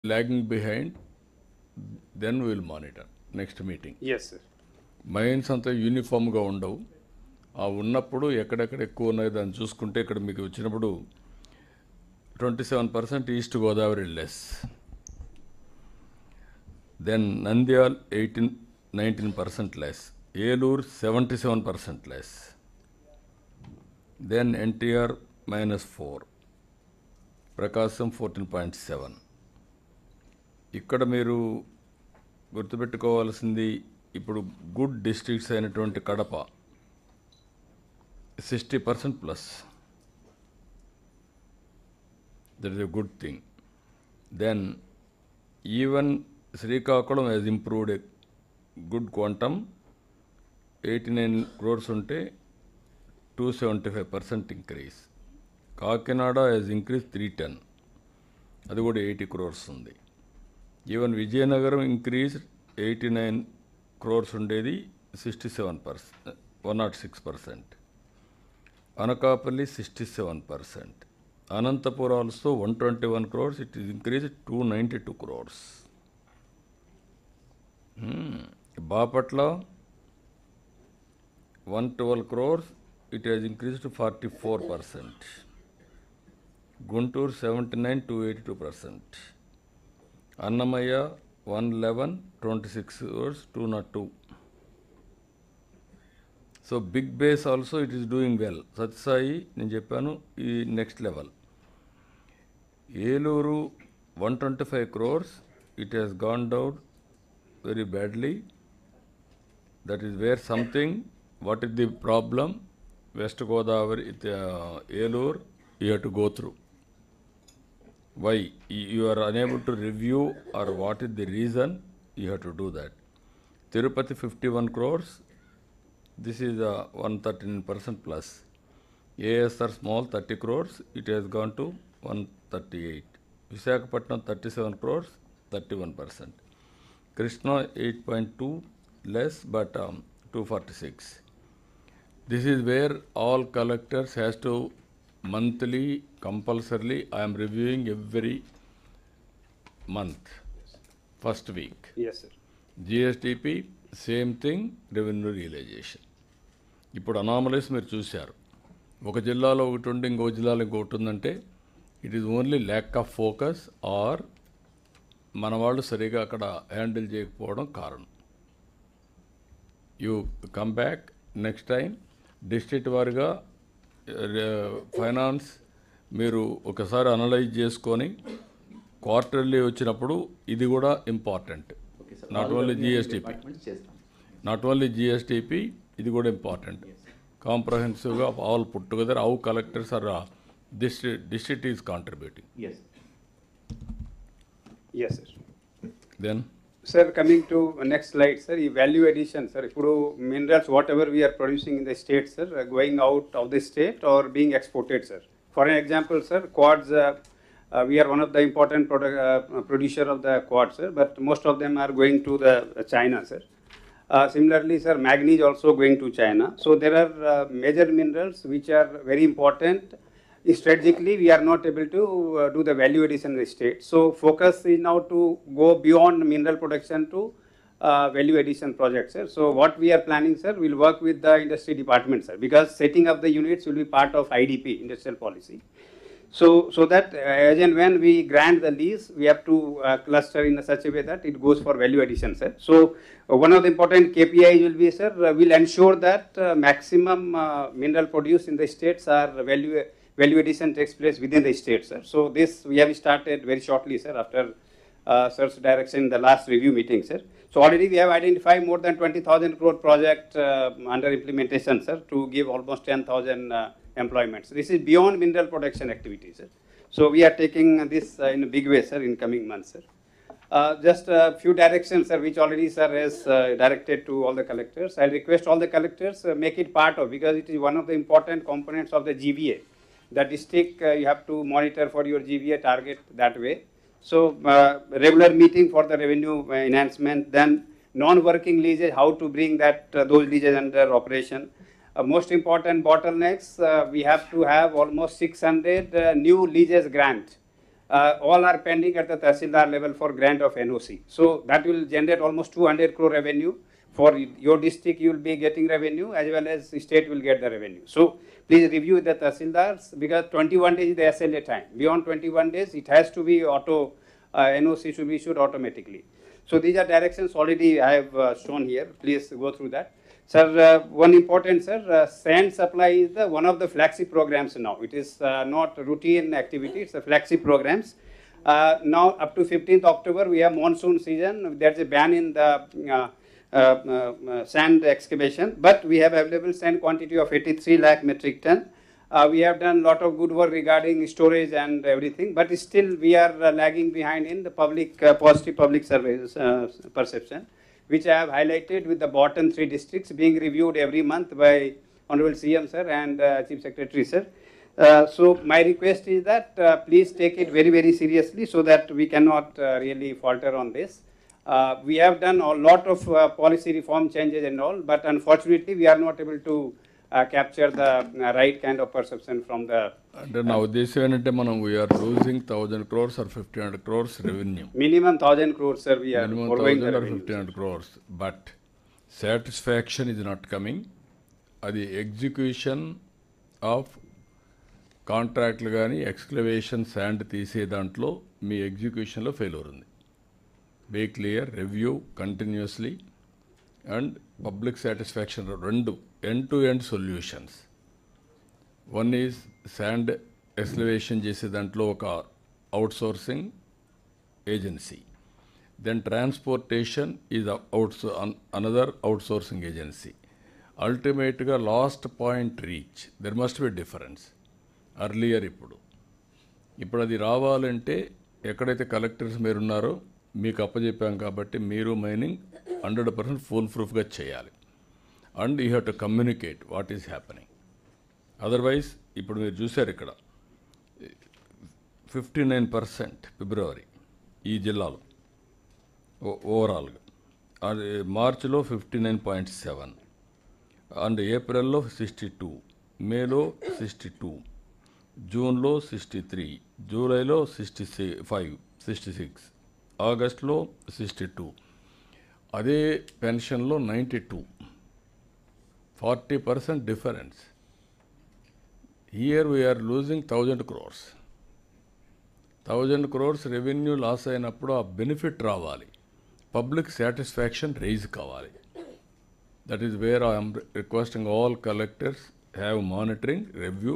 lagging behind, then we will monitor next meeting. Yes, sir. Mines అంతా యూనిఫామ్గా ఉండవు. ఆ ఉన్నప్పుడు ఎక్కడెక్కడ ఎక్కువ ఉన్నాయి దాన్ని చూసుకుంటే ఇక్కడ మీకు వచ్చినప్పుడు 27% East Godavari less, then Nandyal 19% less, Eluru 77% less, then NTR -4, Prakasam 14.7. ఇక్కడ మీరు గుర్తుపెట్టుకోవాల్సింది ఇప్పుడు గుడ్ డిస్ట్రిక్ట్స్ అయినటువంటి Kadapa 60% plus, that is a good thing. Then even Srikakulam has improved a good quantum, 89 crores ఉంటే 275% ఇంక్రీజ్. కాకినాడ హ్యాస్ ఇంక్రీజ్ 310, అది కూడా 80 crores ఉంది. ఈవెన్ విజయనగరం ఇంక్రీజ్ 89 crores ఉండేది 67%, 106%. Anakapalli 67%. Anantapuram also 121 crores, it is increase 292 crores. Bapatla 112 crores, it has increased to 44%. Guntur 79, 282%. Annamayya 111, 26 crores, 202. So big base also it is doing well. Sathyasai నేను చెప్పాను ఈ next level. Eluru 125 crores, it has gone down very badly. That is where something. What is the problem? West Godavari, Eluru, you have to go through. Why? You are unable to review, or what is the reason? You have to do that. Tirupati 51 crores, this is 113% plus. ASR small 30 crores, it has gone to 138. Visakhapatnam 37 crores, 31%. Krishna 8.2 less, but 246. This is where all collectors has to monthly, compulsorily, I am reviewing every month, first week. Yes, sir. GSTP, same thing, revenue realization. ఇప్పుడు anomalies మీరు చూశారు. ఒక జిల్లాలో ఒకటి ఉండి ఇంకో జిల్లాలో ఇంకొకటి ఉందంటే it is only lack of focus, or మన వాళ్ళు సరిగా అక్కడ హ్యాండిల్ చేయకపోవడం కారణం. You come back next time district వారిగా ఫైనాన్స్ మీరు ఒకసారి అనలైజ్ చేసుకొని క్వార్టర్లీ వచ్చినప్పుడు ఇది కూడా ఇంపార్టెంట్. నాట్ ఓన్లీ జిఎస్టిపి, ఇది కూడా ఇంపార్టెంట్. కాంప్రహెన్సివ్గా all put together how collectors are district is contributing. Yes. Yes, sir. Then Sir, coming to next slide, sir, value addition, sir. If minerals, whatever we are producing in the state, sir, are going out of the state or being exported, sir. For an example, sir, quartz, we are one of the important producer of the quartz, sir, but most of them are going to the China, sir. Similarly, sir, manganese also going to China. So there are major minerals which are very important. Strategically, we are not able to do the value addition in the state. So focus is now to go beyond mineral production to value addition projects, sir. So what we are planning, sir, we'll work with the industry department, sir, because setting up the units will be part of IDP, industrial policy. So that as and when we grant the lease, we have to cluster in such a way that it goes for value addition, sir. So one of the important KPIs will be, sir, we'll ensure that maximum mineral produced in the states are value addition takes place within the state, sir. So this we have started very shortly, sir, after sir's direction in the last review meeting, sir. So already we have identified more than 20,000 crore project under implementation, sir, to give almost 10,000 employments. This is beyond mineral production activities, sir. So we are taking this in a big way, sir, in coming months, sir. Just a few directions, sir, which already sir has directed to all the collectors. I'll request all the collectors make it part of, because it is one of the important components of the GVA. The district, you have to monitor for your GVA target that way. So regular meeting for the revenue enhancement, then non-working leases, how to bring that those leases under operation. Most important bottlenecks, we have to have almost 600 new leases grant all are pending at the Tahsildar level for grant of NOC. So that will generate almost 200 crore revenue. For your district, you will be getting revenue as well as the state will get the revenue. So please review the Tahsildars because 21 days is the SLA time. Beyond 21 days, it has to be auto, NOC should be issued automatically. So these are directions already I have shown here. Please go through that. Sir, one important, sir, sand supply is one of the flagship programs now. It is not routine activity, it's a flagship programs. Now up to 15th October, we have monsoon season. There's a ban in the sand excavation, but we have available sand quantity of 83 lakh metric ton. We have done a lot of good work regarding storage and everything, but still we are lagging behind in the public, positive public surveys perception, which I have highlighted with the bottom 3 districts being reviewed every month by Honorable CM sir and Chief Secretary sir. So my request is that please take it very, very seriously so that we cannot really falter on this. We have done a lot of policy reform changes and all, but unfortunately we are not able to capture the right kind of perception from the అంటే నా ఉద్దేశం ఏంటంటే మనం we are losing 1000 crores or 1500 crores revenue minimum 1000 crores, sir. We are minimum following 1000 the or revenue. 1500 crores, but satisfaction is not coming. అది execution of కాంట్రాక్ట్లు కానీ excavation sand తీసే దాంట్లో మీ ఎగ్జిక్యూషన్లో ఫెయిల్యూర్ ఉంది. Be clear, review continuously and public satisfaction రెండు end to end solutions. One is sand excavation చేసే దాంట్లో ఒక outsourcing agency, then transportation is another outsourcing agency. అల్టిమేట్గా last point reach there must be difference. Earlier ఇప్పుడు అది రావాలంటే ఎక్కడైతే collectors మీరు ఉన్నారో మీకు అప్పచెప్పాం కాబట్టి మీరు మైనింగ్ 100% ఫుల్ ప్రూఫ్గా చేయాలి. And you have to communicate what is happening. Otherwise ఇప్పుడు మీరు చూశారు ఇక్కడ 59% ఫిబ్రవరి ఈ జిల్లాలో ఓవరాల్గా, అది మార్చిలో 59.7, అండ్ ఏప్రిల్లో 62, మేలో 62, జూన్లో 63, జూలైలో 65, 66, ఆగస్టులో 62, అదే పెన్షన్లో 92, 40% difference. Here we are losing 1000 crores. 1000 crores revenue loss అయినప్పుడు ఆ బెనిఫిట్ రావాలి, పబ్లిక్ సాటిస్ఫాక్షన్ రైజ్ కావాలి. That is where I'm requesting all collectors have monitoring, review